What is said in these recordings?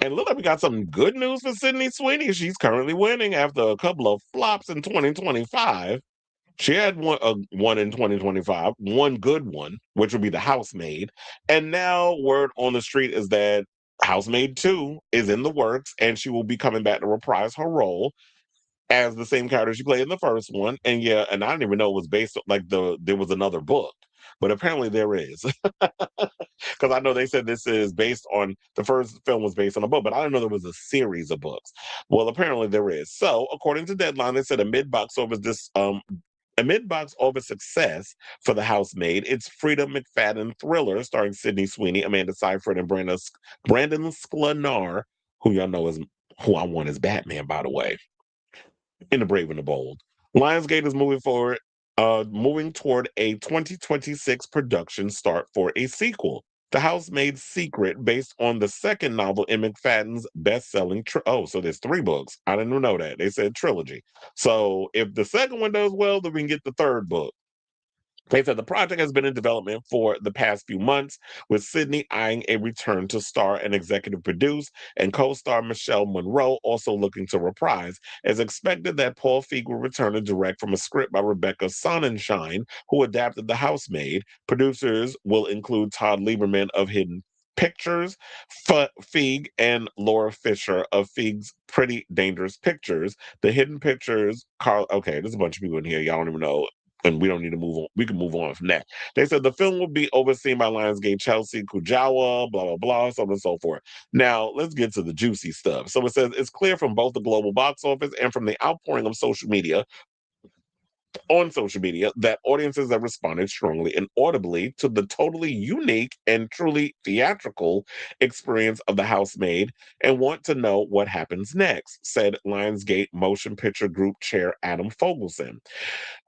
And look like we got some good news for Sydney Sweeney. She's currently winning after a couple of flops in 2025. She had one in 2025, one good one, which would be The Housemaid. And now word on the street is that Housemaid 2 is in the works and she will be coming back to reprise her role as the same character she played in the first one. And yeah, and I didn't even know it was based on there was another book. But apparently there is. Because I know they said this is based on the first film was based on a book, but I didn't know there was a series of books. Well, apparently there is. So, according to Deadline, they said a mid-box office success for The Housemaid. It's Frida McFadden thriller starring Sydney Sweeney, Amanda Seyfried, and Brandon Sklenar, who y'all know is who I want as Batman, by the way, in The Brave and the Bold. Lionsgate is moving toward a 2026 production start for a sequel. The Housemaid's Secret, based on the second novel in McFadden's best-selling so there's three books. I didn't know that. They said trilogy. So if the second one does well, then we can get the third book. They said the project has been in development for the past few months, with Sydney eyeing a return to star and executive produce, and co-star Michelle Monroe also looking to reprise. It's expected that Paul Feig will return to direct from a script by Rebecca Sonnenschein, who adapted The Housemaid. Producers will include Todd Lieberman of Hidden Pictures, Feig, and Laura Fisher of Feig's Pretty Dangerous Pictures. The Hidden Pictures, Carl. Okay, there's a bunch of people in here. Y'all don't even know and we don't need to move on. We can move on from that. They said the film will be overseen by Lionsgate Chelsea Kujawa, blah, blah, blah, so on and so forth. Now, let's get to the juicy stuff. So it says it's clear from both the global box office and from the outpouring of social media that audiences have responded strongly and audibly to the totally unique and truly theatrical experience of The Housemaid and want to know what happens next, said Lionsgate Motion Picture Group Chair Adam Fogelson.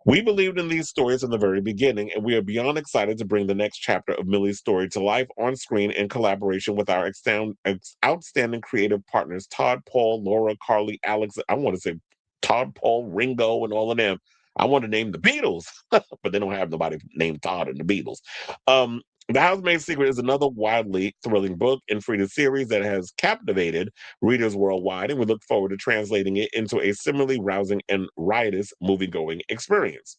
We believed in these stories in the very beginning, and we are beyond excited to bring the next chapter of Millie's story to life on screen in collaboration with our outstanding creative partners, Todd, Paul, Laura, Carly, Alex. I want to say Todd, Paul, Ringo, and all of them. I want to name the Beatles, but they don't have nobody named Todd in the Beatles. The Housemaid's Secret is another wildly thrilling book in Frida's series that has captivated readers worldwide, and we look forward to translating it into a similarly rousing and riotous movie-going experience.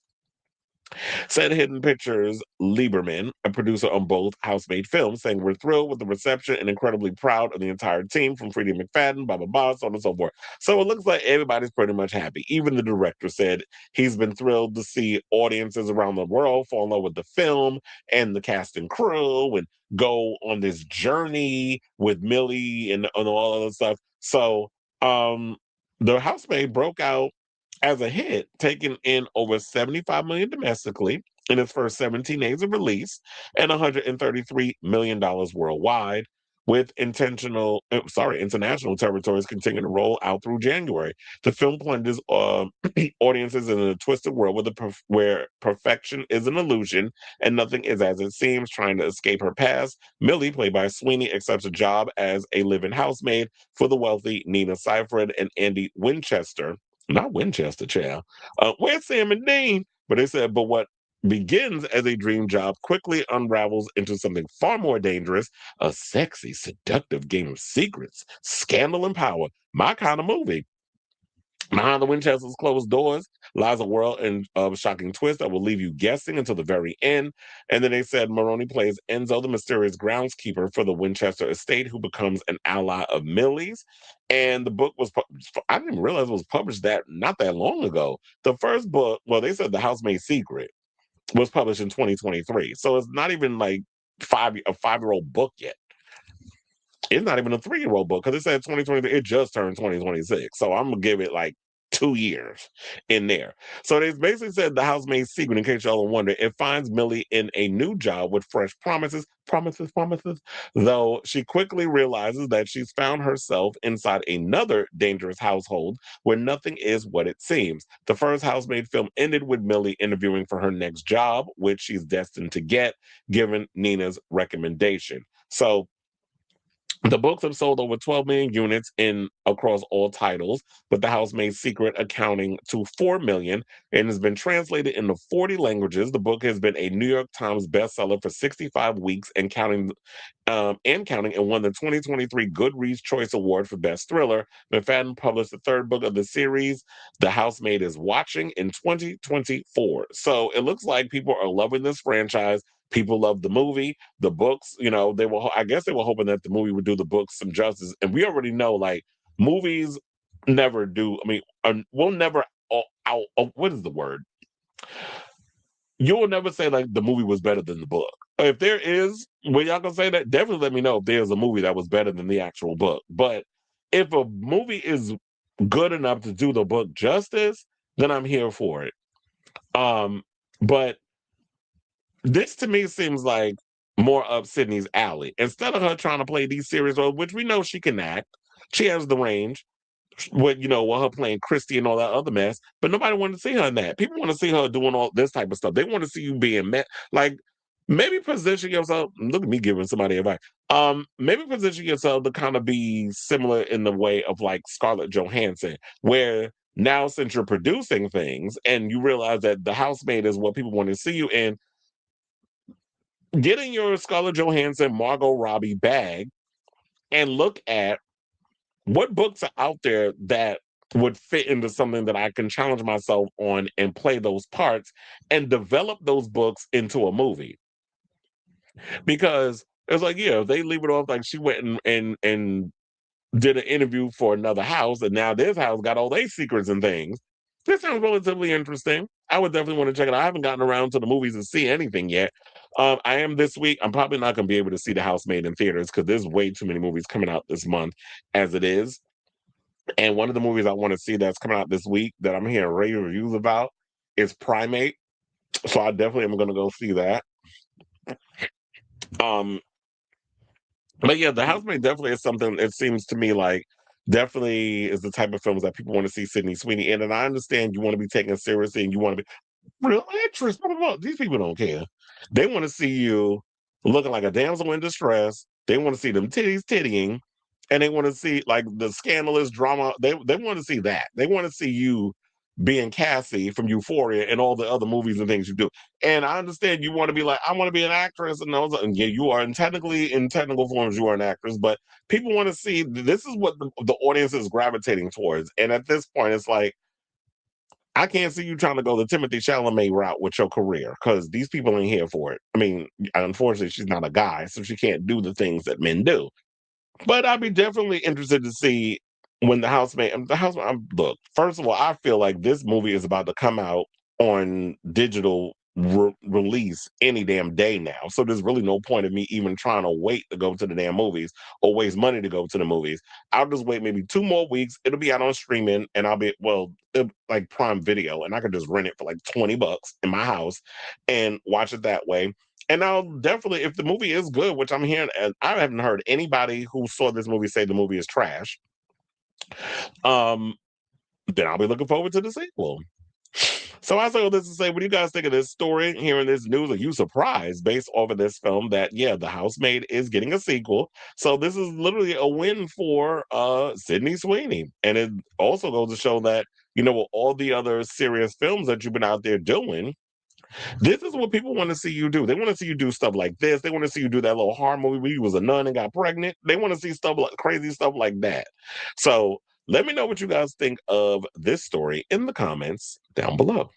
Said Hidden Pictures Lieberman, a producer on both Housemaid films, saying we're thrilled with the reception and incredibly proud of the entire team from Freddie McFadden, blah, blah, blah, so on and so forth. So it looks like everybody's pretty much happy. Even the director said he's been thrilled to see audiences around the world fall in love with the film and the cast and crew and go on this journey with Millie and all other stuff. So um the Housemaid broke out as a hit, taking in over 75 million domestically in its first 17 days of release and $133 million worldwide, with international territories continuing to roll out through January. The film plunges audiences in a twisted world where perfection is an illusion and nothing is as it seems. Trying to escape her past, Millie, played by Sweeney, accepts a job as a live-in housemaid for the wealthy Nina Seyfried and Andy Winchester, not Winchester, child. Where's Sam and Dean? But they said, but what begins as a dream job quickly unravels into something far more dangerous, a sexy, seductive game of secrets, scandal, and power. My kind of movie. Behind the Winchester's closed doors lies a world of shocking twist that will leave you guessing until the very end. And then they said Maroney plays Enzo, the mysterious groundskeeper for the Winchester estate, who becomes an ally of Millie's. And the book I didn't even realize it was published that not that long ago. The first book, well, they said The Housemaid's Secret was published in 2023. So it's not even like a 5-year-old book yet. It's not even a 3-year-old book because it said 2023. It just turned 2026. So I'm gonna give it like 2 years in there. So they basically said The Housemaid's Secret, in case y'all are wondering, it finds Millie in a new job with fresh promises, though she quickly realizes that she's found herself inside another dangerous household where nothing is what it seems. The first Housemaid film ended with Millie interviewing for her next job, which she's destined to get, given Nina's recommendation. So The books have sold over 12 million units in across all titles, with The Housemaid's Secret accounting to 4 million and has been translated into 40 languages. The book has been a New York Times bestseller for 65 weeks and counting, and won the 2023 Goodreads Choice Award for Best Thriller. McFadden published the third book of the series, The Housemaid is Watching, in 2024. So it looks like people are loving this franchise. People love the movie, the books. They were. I guess they were hoping that the movie would do the books some justice, and we already know, like, movies never do. I mean, we'll never. What is the word? You will never say like the movie was better than the book. If there is, when y'all gonna say that, definitely let me know if there's a movie that was better than the actual book. But if a movie is good enough to do the book justice, then I'm here for it. But this to me seems like more up Sydney's alley. Instead of her trying to play these serious roles, which we know she can act, she has the range. With her playing Christy and all that other mess, but nobody wanted to see her in that. People want to see her doing all this type of stuff. They want to see you being met. Like, maybe position yourself. Look at me giving somebody advice. Maybe position yourself to kind of be similar in the way of like Scarlett Johansson, where now since you're producing things and you realize that the housemaid is what people want to see you in, getting your Scarlett Johansson, Margot Robbie bag and look at what books are out there that would fit into something that I can challenge myself on and play those parts and develop those books into a movie. Because it's like, yeah, if they leave it off like she went and did an interview for another house, and now this house got all their secrets and things. This sounds relatively interesting. I would definitely want to check it out. I haven't gotten around to the movies and see anything yet. I am this week. I'm probably not going to be able to see The Housemaid in theaters because there's way too many movies coming out this month as it is. And one of the movies I want to see that's coming out this week that I'm hearing rave reviews about is Primate. So I definitely am going to go see that. Um, but yeah, The Housemaid definitely is something. It seems to me like definitely is the type of films that people want to see Sydney Sweeney in. And I understand you want to be taken seriously and you want to be real actress. Blah, blah, blah. These people don't care. They want to see you looking like a damsel in distress. They want to see them titties tittying, and they want to see like the scandalous drama. They want to see that. They want to see you being Cassie from Euphoria and all the other movies and things you do. And I understand you want to be like, I want to be an actress, and those. And yeah, you are in technical forms, you are an actress. But people want to see this is what the audience is gravitating towards. And at this point, it's like I can't see you trying to go the Timothy Chalamet route with your career because these people ain't here for it. I mean, unfortunately, she's not a guy, so she can't do the things that men do. But I'd be definitely interested to see when look, first of all, I feel like this movie is about to come out on digital release any damn day now. So there's really no point of me even trying to wait to go to the damn movies or waste money to go to the movies. I'll just wait maybe 2 more weeks. It'll be out on streaming and I'll be, like Prime Video, and I could just rent it for like $20 in my house and watch it that way. And I'll definitely, if the movie is good, which I'm hearing, and I haven't heard anybody who saw this movie say the movie is trash, um, then I'll be looking forward to the sequel. So I say all this to say, what do you guys think of this story? Hearing this news, are you surprised based off of this film that yeah, The Housemaid is getting a sequel? So this is literally a win for Sydney Sweeney, and it also goes to show that with all the other serious films that you've been out there doing, this is what people want to see you do. They want to see you do stuff like this. They want to see you do that little horror movie where you was a nun and got pregnant. They want to see stuff like crazy stuff like that. So let me know what you guys think of this story in the comments down below.